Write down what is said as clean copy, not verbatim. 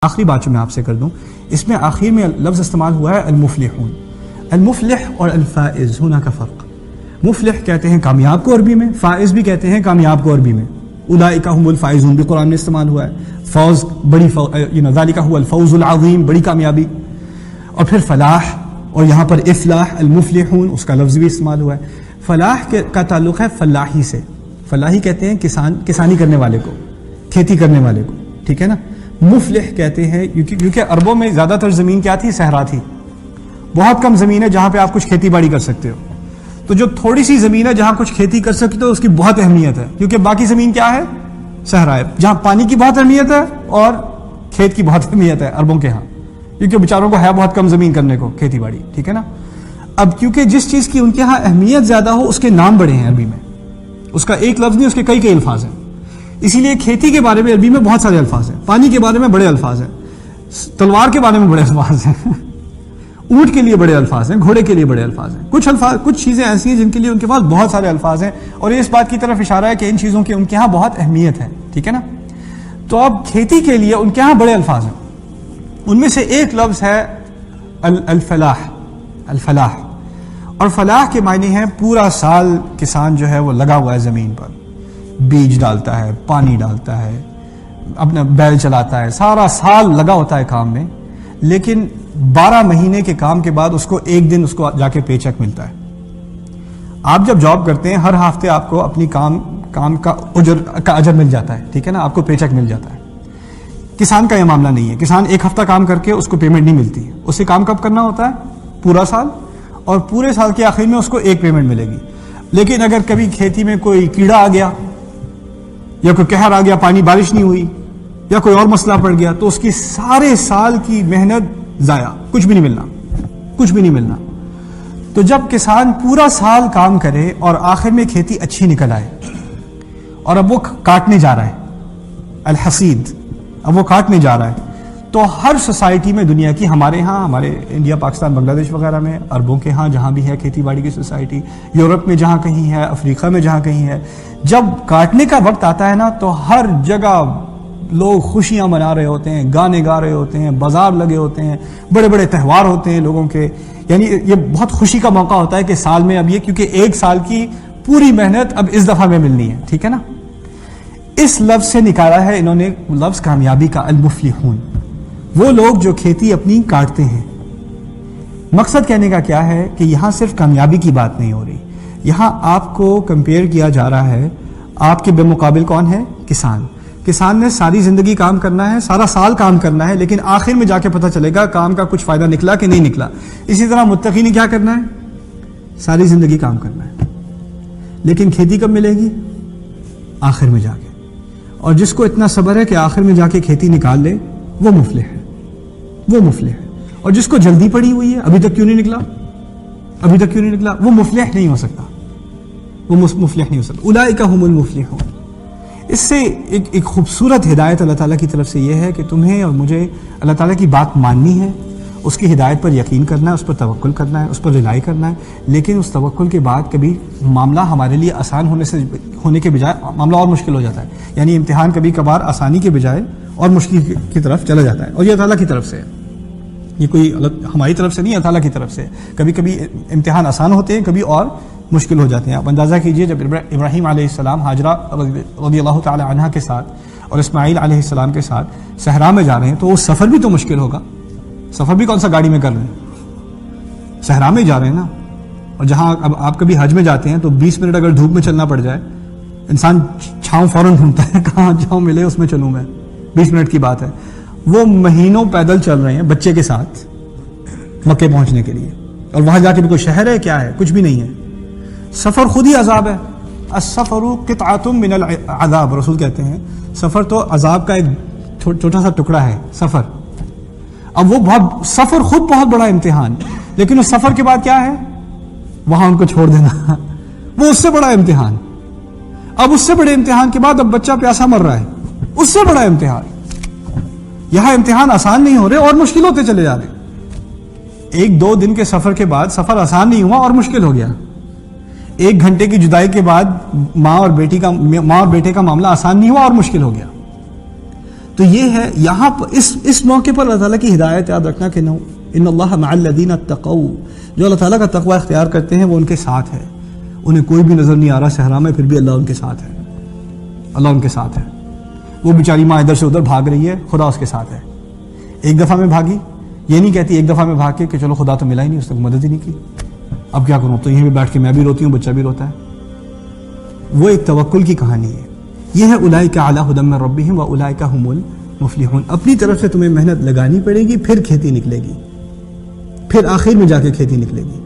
آخری بات جو میں آپ سے کر دوں، اس میں آخر میں لفظ استعمال ہوا ہے المفلحون۔ المفلح اور الفائز ہونا کا فرق۔ مفلح کہتے ہیں کامیاب کو عربی میں، فائز بھی کہتے ہیں کامیاب کو عربی میں۔ اولئک هم الفائزون بھی قرآن میں استعمال ہوا ہے، فوز بڑی ذالک هو الفوز العظیم، بڑی کامیابی۔ اور پھر فلاح، اور یہاں پر افلاح المفلحون اس کا لفظ بھی استعمال ہوا ہے۔ فلاح کا تعلق ہے فلاحی سے، فلاحی کہتے ہیں کسانی کرنے والے کو، کھیتی کرنے والے کو، ٹھیک ہے نا۔ مفلح کہتے ہیں کیونکہ عربوں میں زیادہ تر زمین کیا تھی؟ صحرا تھی، بہت کم زمین ہے جہاں پہ آپ کچھ کھیتی باڑی کر سکتے ہو۔ تو جو تھوڑی سی زمین ہے جہاں کچھ کھیتی کر سکتے ہو اس کی بہت اہمیت ہے، کیونکہ باقی زمین کیا ہے؟ صحرا ہے، جہاں پانی کی بہت اہمیت ہے اور کھیت کی بہت اہمیت ہے عربوں کے ہاں، کیونکہ بیچاروں کو ہے بہت کم زمین کرنے کو کھیتی باڑی، ٹھیک ہے نا۔ اب کیونکہ جس چیز کی ان کے ہاں اہمیت زیادہ ہو اس کے نام بڑے ہیں عربی میں، اس کا ایک لفظ نہیں، اس کے کئی الفاظ ہیں۔ اسی لیے کھیتی کے بارے میں عربی میں بہت سارے الفاظ ہیں، پانی کے بارے میں بڑے الفاظ ہیں، تلوار کے بارے میں بڑے الفاظ ہیں، اونٹ کے لیے بڑے الفاظ ہیں، گھوڑے کے لیے بڑے الفاظ ہیں۔ کچھ چیزیں ایسی ہیں جن کے لیے ان کے پاس بہت سارے الفاظ ہیں، اور اس بات کی طرف اشارہ ہے کہ ان چیزوں کی ان کے ہاں بہت اہمیت ہے، ٹھیک ہے نا۔ تو اب کھیتی کے لیے ان کے ہاں بڑے الفاظ ہیں، ان میں سے ایک لفظ ہے الفلاح، الفلاح۔ اور فلاح کے معنی ہیں پورا سال کسان جو ہے وہ لگا ہوا ہے زمین پر، بیج ڈالتا ہے، پانی ڈالتا ہے، اپنا بیل چلاتا ہے، سارا سال لگا ہوتا ہے کام میں، لیکن 12 مہینے کے کام کے بعد اس کو ایک دن اس کو جا کے پے چیک ملتا ہے۔ آپ جب جاب کرتے ہیں ہر ہفتے آپ کو اپنی کام کا اجر مل جاتا ہے، ٹھیک ہے نا، آپ کو پے چیک مل جاتا ہے۔ کسان کا یہ معاملہ نہیں ہے، کسان ایک ہفتہ کام کر کے اس کو پیمنٹ نہیں ملتی، اسے کام کب کرنا ہوتا ہے؟ پورا سال، اور پورے سال کے آخر میں اس کو ایک پیمنٹ ملے گی۔ لیکن اگر کبھی کھیتی میں کوئی کیڑا آ گیا یا کوئی قہر آ گیا، پانی بارش نہیں ہوئی یا کوئی اور مسئلہ پڑ گیا، تو اس کی سارے سال کی محنت ضائع، کچھ بھی نہیں ملنا، کچھ بھی نہیں ملنا۔ تو جب کسان پورا سال کام کرے اور آخر میں کھیتی اچھی نکل آئے اور اب وہ کاٹنے جا رہا ہے، الحصید، اب وہ کاٹنے جا رہا ہے، تو ہر سوسائٹی میں دنیا کی، ہمارے ہاں، ہمارے انڈیا، پاکستان، بنگلہ دیش وغیرہ میں، عربوں کے ہاں جہاں بھی ہے کھیتی باڑی کی سوسائٹی، یورپ میں جہاں کہیں ہے، افریقہ میں جہاں کہیں ہے، جب کاٹنے کا وقت آتا ہے نا تو ہر جگہ لوگ خوشیاں منا رہے ہوتے ہیں، گانے گا رہے ہوتے ہیں، بازار لگے ہوتے ہیں، بڑے بڑے تہوار ہوتے ہیں لوگوں کے، یعنی یہ بہت خوشی کا موقع ہوتا ہے کہ سال میں اب یہ، کیونکہ ایک سال کی پوری محنت اب اس دفعہ میں ملنی ہے، ٹھیک ہے نا۔ اس لفظ سے نکالا ہے انہوں نے لفظ کامیابی کا، المفلحون، وہ لوگ جو کھیتی اپنی کاٹتے ہیں۔ مقصد کہنے کا کیا ہے کہ یہاں صرف کامیابی کی بات نہیں ہو رہی، یہاں آپ کو کمپیئر کیا جا رہا ہے، آپ کے بالمقابل کون ہے؟ کسان۔ کسان نے ساری زندگی کام کرنا ہے، سارا سال کام کرنا ہے، لیکن آخر میں جا کے پتہ چلے گا کام کا کچھ فائدہ نکلا کہ نہیں نکلا۔ اسی طرح متقی نے کیا کرنا ہے؟ ساری زندگی کام کرنا ہے، لیکن کھیتی کب ملے گی؟ آخر میں جا کے۔ اور جس کو اتنا صبر ہے کہ آخر میں جا کے کھیتی نکال لے، وہ مفلح ہے، وہ مفلح ہے۔ اور جس کو جلدی پڑی ہوئی ہے، ابھی تک کیوں نہیں نکلا، ابھی تک کیوں نہیں نکلا، وہ مفلح نہیں ہو سکتا، وہ مفلح نہیں ہو سکتا۔ اولئک هم المفلحون۔ اس سے ایک خوبصورت ہدایت اللہ تعالیٰ کی طرف سے یہ ہے کہ تمہیں اور مجھے اللہ تعالیٰ کی بات ماننی ہے، اس کی ہدایت پر یقین کرنا ہے، اس پر توکل کرنا ہے، اس پر رلائی کرنا ہے، لیکن اس توکل کے بعد کبھی معاملہ ہمارے لیے آسان ہونے کے بجائے معاملہ اور مشکل ہو جاتا ہے، یعنی امتحان کبھی کبھار آسانی کے بجائے اور مشکل کی طرف چلا جاتا ہے، اور یہ تعالیٰ کی طرف سے ہے، یہ کوئی ہماری طرف سے نہیں ہے، تعالیٰ کی طرف سے۔ کبھی کبھی امتحان آسان ہوتے ہیں، کبھی اور مشکل ہو جاتے ہیں۔ آپ اندازہ کیجئے جب ابراہیم علیہ السلام ہاجرہ رضی اللہ تعالی عنہا کے ساتھ اور اسماعیل علیہ السلام کے ساتھ صحرا میں جا رہے ہیں، تو وہ سفر بھی تو مشکل ہوگا، سفر بھی کون سا گاڑی میں کر رہے ہیں، صحرا میں جا رہے ہیں نا۔ اور جہاں اب آپ کبھی حج میں جاتے ہیں تو 20 منٹ اگر دھوپ میں چلنا پڑ جائے، انسان چھاؤں فوراً ڈھونڈتا ہے، کہاں جاؤں ملے اس میں چلوں میں، 20 منٹ کی بات ہے۔ وہ مہینوں پیدل چل رہے ہیں بچے کے ساتھ مکے پہنچنے کے لیے، اور وہاں جا کے بھی کوئی شہر ہے کیا ہے؟ کچھ بھی نہیں ہے۔ سفر خود ہی عذاب ہے، السفر قطعۃ من العذاب، رسول کہتے ہیں سفر تو عذاب کا ایک چھوٹا سا ٹکڑا ہے، سفر۔ اب وہ سفر خود بہت بڑا امتحان، لیکن اس سفر کے بعد کیا ہے؟ وہاں ان کو چھوڑ دینا، وہ اس سے بڑا امتحان۔ اب اس سے بڑے امتحان کے بعد اب بچہ پیاسا مر رہا ہے، اس سے بڑا امتحان۔ یہاں امتحان آسان نہیں ہو رہے اور مشکل ہوتے چلے جا رہے۔ 1-2 دن کے سفر کے بعد سفر آسان نہیں ہوا اور مشکل ہو گیا۔ 1 گھنٹے کی جدائی کے بعد ماں اور بیٹے کا معاملہ آسان نہیں ہوا اور مشکل ہو گیا۔ تو یہ ہے یہاں پر اس موقع پر اللہ تعالیٰ کی ہدایت یاد رکھنا کہ ان اللہ مع الذین اتقوا، جو اللہ تعالیٰ کا تقوی اختیار کرتے ہیں وہ ان کے ساتھ ہے، انہیں کوئی بھی نظر نہیں آ رہا صحرا میں، پھر بھی اللہ ان کے ساتھ ہے، اللہ ان کے ساتھ ہے۔ وہ بیچاری ماں ادھر سے ادھر بھاگ رہی ہے، خدا اس کے ساتھ ہے۔ ایک دفعہ میں بھاگی، یہ نہیں کہتی ایک دفعہ میں بھاگ کے کہ چلو خدا تو ملا ہی نہیں، اس نے مدد ہی نہیں کی، اب کیا کروں، تو یہیں پہ بیٹھ کے میں بھی روتی ہوں، بچہ بھی روتا ہے۔ وہ ایک توکل کی کہانی ہے۔ یہ ہے اولئک علی ھدی من ربہم واولئک ھم المفلحون۔ اپنی طرف سے تمہیں محنت لگانی پڑے گی، پھر کھیتی نکلے گی، پھر آخر میں جا کے کھیتی نکلے گی۔